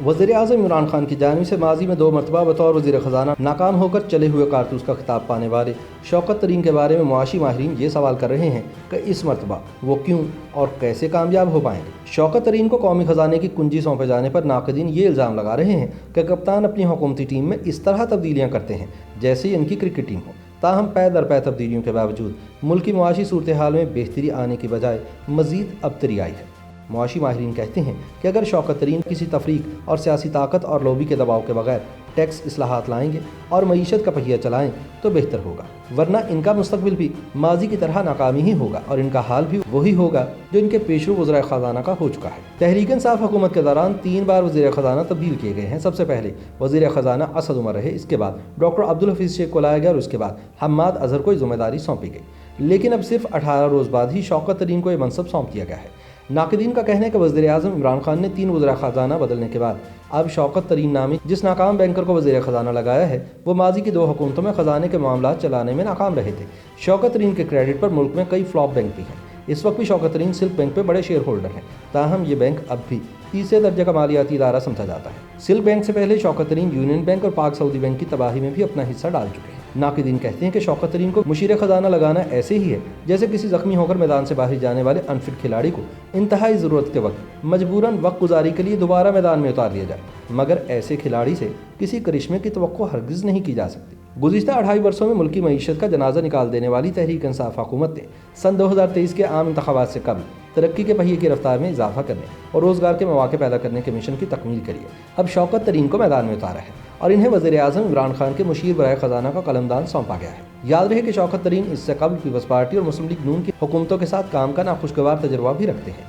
وزیر اعظم عمران خان کی جانب سے ماضی میں 2 مرتبہ بطور وزیر خزانہ ناکام ہو کر چلے ہوئے کارتوس کا خطاب پانے والے شوکت ترین کے بارے میں معاشی ماہرین یہ سوال کر رہے ہیں کہ اس مرتبہ وہ کیوں اور کیسے کامیاب ہو پائیں گے۔ شوکت ترین کو قومی خزانے کی کنجی سونپے جانے پر ناقدین یہ الزام لگا رہے ہیں کہ کپتان اپنی حکومتی ٹیم میں اس طرح تبدیلیاں کرتے ہیں جیسے ہی ان کی کرکٹ ٹیم ہو، تاہم پے در پے تبدیلیوں کے باوجود ملک کی معاشی صورتحال میں بہتری آنے کی بجائے مزید ابتری آئی ہے۔ معاشی ماہرین کہتے ہیں کہ اگر شوکت ترین کسی تفریق اور سیاسی طاقت اور لوبی کے دباؤ کے بغیر ٹیکس اصلاحات لائیں گے اور معیشت کا پہیہ چلائیں تو بہتر ہوگا، ورنہ ان کا مستقبل بھی ماضی کی طرح ناکامی ہی ہوگا اور ان کا حال بھی وہی ہوگا جو ان کے پیشرو وزرائے خزانہ کا ہو چکا ہے۔ تحریک انصاف حکومت کے دوران 3 بار وزیر خزانہ تبدیل کیے گئے ہیں۔ سب سے پہلے وزیر خزانہ اسد عمر رہے، اس کے بعد ڈاکٹر عبدالحفیظ شیخ کو لایا گیا اور اس کے بعد حماد اظہر کو ذمہ داری سونپی گئی، لیکن اب صرف 18 روز بعد ہی شوکت ترین کو یہ منصب سونپ دیا گیا ہے۔ ناقدین کا کہنا ہے کہ وزیر اعظم عمران خان نے 3 وزراء خزانہ بدلنے کے بعد اب شوکت ترین نامی جس ناکام بینکر کو وزیر خزانہ لگایا ہے وہ ماضی کی 2 حکومتوں میں خزانے کے معاملات چلانے میں ناکام رہے تھے۔ شوکت ترین کے کریڈٹ پر ملک میں کئی فلاپ بینک بھی ہیں۔ اس وقت بھی شوکت ترین سلک بینک پہ بڑے شیئر ہولڈر ہیں، تاہم یہ بینک اب بھی تیسرے درجے کا مالیاتی ادارہ سمجھا جاتا ہے۔ سلک بینک سے پہلے شوکت ترین یونین بینک اور پاک سعودی بینک کی تباہی میں بھی اپنا حصہ ڈال چکے ہیں۔ ناقدین کہتے ہیں کہ شوکت ترین کو مشیر خزانہ لگانا ایسے ہی ہے جیسے کسی زخمی ہو کر میدان سے باہر جانے والے انفٹ کھلاڑی کو انتہائی ضرورت کے وقت مجبوراً وقت گزاری کے لیے دوبارہ میدان میں اتار لیا جائے، مگر ایسے کھلاڑی سے کسی کرشمے کی توقع ہرگز نہیں کی جا سکتی۔ گزشتہ 2.5 برسوں میں ملکی معیشت کا جنازہ نکال دینے والی تحریک انصاف حکومت نے سن 2023 کے عام انتخابات سے قبل ترقی کے پہیے کی رفتار میں اضافہ کرنے اور روزگار کے مواقع پیدا کرنے کے مشن کی تکمیل کری ہے۔ اب شوکت ترین کو میدان میں اتارا ہے اور انہیں وزیر اعظم عمران خان کے مشیر برائے خزانہ کا قلمدان سونپا گیا ہے۔ یاد رہے کہ شوکت ترین اس سے قبل پیپلز پارٹی اور مسلم لیگ نون کی حکومتوں کے ساتھ کام کا ناخوشگوار تجربہ بھی رکھتے ہیں۔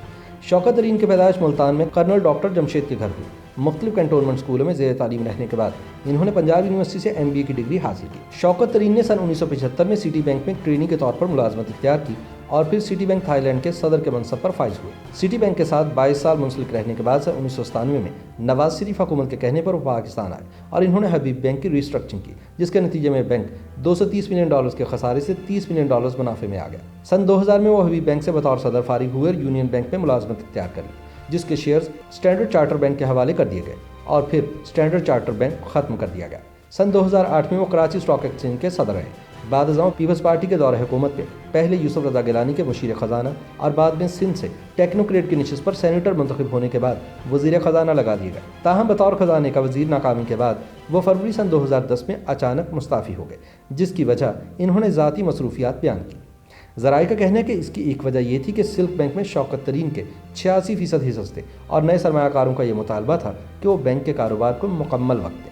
شوکت ترین کی پیدائش ملتان میں کرنل ڈاکٹر جمشید کے گھر ہوئی۔ مختلف کنٹونمنٹ اسکولوں میں زیر تعلیم رہنے کے بعد انہوں نے پنجاب یونیورسٹی سے MBA کی ڈگری حاصل کی۔ شوکت ترین نے سن 1975 میں سٹی بینک میں ٹرینی کے طور پر ملازمت اختیار کی اور پھر سٹی بینک تھائی لینڈ کے صدر کے منصب پر فائز ہوئے۔ سٹی بینک کے ساتھ 22 سال منسلک رہنے کے بعد سن 1997 میں نواز شریف حکومت کے کہنے پر وہ پاکستان آئے اور انہوں نے حبیب بینک کی ریسٹرکچرنگ کی، جس کے نتیجے میں بینک $230 ملین کے خسارے سے $30 ملین منافع میں آ گیا۔ سن 2000 میں وہ حبیب بینک سے بطور صدر فارغ ہوئے اور یونین بینک میں ملازمت اختیار کر لی، جس کے شیئرز اسٹینڈرڈ چارٹر بینک کے حوالے کر دیے گئے اور پھر اسٹینڈرڈ چارٹر بینک ختم کر دیا گیا۔ سن 2008 میں وہ کراچی اسٹاک ایکسچینج کے صدر رہے۔ بعد ازاں پیپلز پارٹی کے دور حکومت میں پہلے یوسف رضا گیلانی کے مشیر خزانہ اور بعد میں سندھ سے ٹیکنوکریٹ کی نشست پر سینیٹر منتخب ہونے کے بعد وزیر خزانہ لگا دیے گئے۔ تاہم بطور خزانے کا وزیر ناکامی کے بعد وہ فروری سن 2010 میں اچانک مستعفی ہو گئے، جس کی وجہ انہوں نے ذاتی مصروفیات بیان کی۔ ذرائع کا کہنا ہے کہ اس کی ایک وجہ یہ تھی کہ سلک بینک میں شوکت ترین کے 86% حصص تھے اور نئے سرمایہ کاروں کا یہ مطالبہ تھا کہ وہ بینک کے کاروبار کو مکمل وقت دیں۔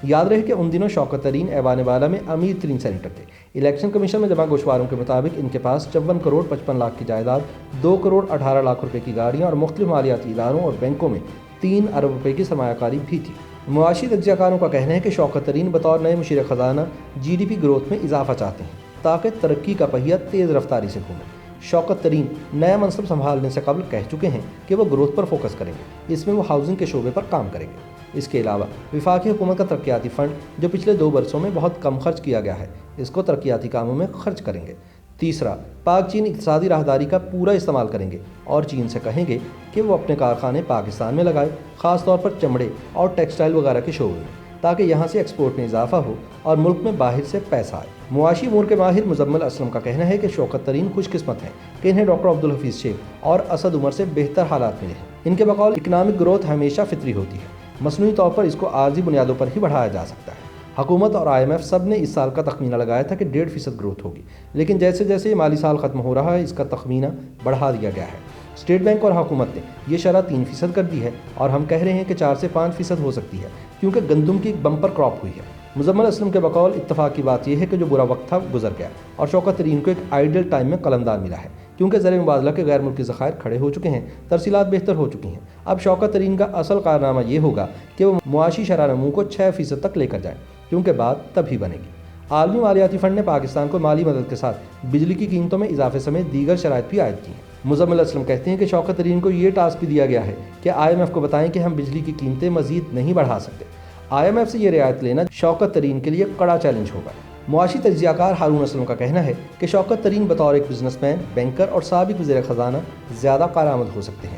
یاد رہے کہ ان دنوں شوکت ترین ایوان والا میں امیر ترین سینیٹر تھے۔ الیکشن کمیشن میں جمع گوشواروں کے مطابق ان کے پاس 54 کروڑ 55 لاکھ کی جائیداد، 2 کروڑ 18 لاکھ روپے کی گاڑیاں اور مختلف مالیاتی اداروں اور بینکوں میں 3 ارب روپے کی سرمایہ کاری بھی تھی۔ معاشی تجزیہ کاروں کا کہنا ہے کہ شوکت ترین بطور نئے مشیر خزانہ GDP گروتھ میں اضافہ چاہتے ہیں تاکہ ترقی کا پہیہ تیز رفتاری سے گھومے۔ شوکت ترین نیا منصب سنبھالنے سے قبل کہہ چکے ہیں کہ وہ گروتھ پر فوکس کریں گے، اس میں وہ ہاؤسنگ کے شعبے پر کام کریں گے۔ اس کے علاوہ وفاقی حکومت کا ترقیاتی فنڈ جو پچھلے 2 برسوں میں بہت کم خرچ کیا گیا ہے، اس کو ترقیاتی کاموں میں خرچ کریں گے۔ تیسرا، پاک چین اقتصادی راہداری کا پورا استعمال کریں گے اور چین سے کہیں گے کہ وہ اپنے کارخانے پاکستان میں لگائے، خاص طور پر چمڑے اور ٹیکسٹائل وغیرہ کے شعبے میں، تاکہ یہاں سے ایکسپورٹ میں اضافہ ہو اور ملک میں باہر سے پیسہ آئے۔ معاشی امور کے ماہر مزمل اسلم کا کہنا ہے کہ شوکت ترین خوش قسمت ہیں کہ انہیں ڈاکٹر عبدالحفیظ شیخ اور اسد عمر سے بہتر حالات ملے ہیں۔ ان کے بقول اکنامک گروتھ ہمیشہ فطری ہوتی ہے، مصنوعی طور پر اس کو عارضی بنیادوں پر ہی بڑھایا جا سکتا ہے۔ حکومت اور IMF سب نے اس سال کا تخمینہ لگایا تھا کہ 1.5% گروتھ ہوگی، لیکن جیسے جیسے یہ مالی سال ختم ہو رہا ہے اس کا تخمینہ بڑھا دیا گیا ہے۔ اسٹیٹ بینک اور حکومت نے یہ شرح 3% کر دی ہے اور ہم کہہ رہے ہیں کہ 4 سے 5% ہو سکتی ہے، کیونکہ گندم کی ایک بمپر کراپ ہوئی ہے۔ مزمل اسلم کے بقول اتفاق کی بات یہ ہے کہ جو برا وقت تھا گزر گیا اور شوکت ترین کو ایک آئیڈل ٹائم میں قلمدان ملا ہے، کیونکہ زر مبادلہ کے غیر ملکی ذخائر کھڑے ہو چکے ہیں، ترسیلات بہتر ہو چکی ہیں۔ اب شوکت ترین کا اصل کارنامہ یہ ہوگا کہ وہ معاشی شرح نمو کو 6% تک لے کر جائیں، کیونکہ بات تب ہی بنے گی۔ عالمی مالیاتی فنڈ نے پاکستان کو مالی مدد کے ساتھ بجلی کی قیمتوں میں اضافے سمیت دیگر شرائط بھی عائد کی ہیں۔ مزمل اسلم کہتے ہیں کہ شوکت ترین کو یہ ٹاسک بھی دیا گیا ہے کہ IMF کو بتائیں کہ ہم بجلی کی قیمتیں مزید نہیں بڑھا سکتے۔ IMF سے یہ رعایت لینا شوکت ترین کے لیے کڑا چیلنج ہوگا۔ معاشی تجزیہ کار ہارون اسلم کا کہنا ہے کہ شوکت ترین بطور ایک بزنس مین، بینکر اور سابق وزیر خزانہ زیادہ کارآمد ہو سکتے ہیں۔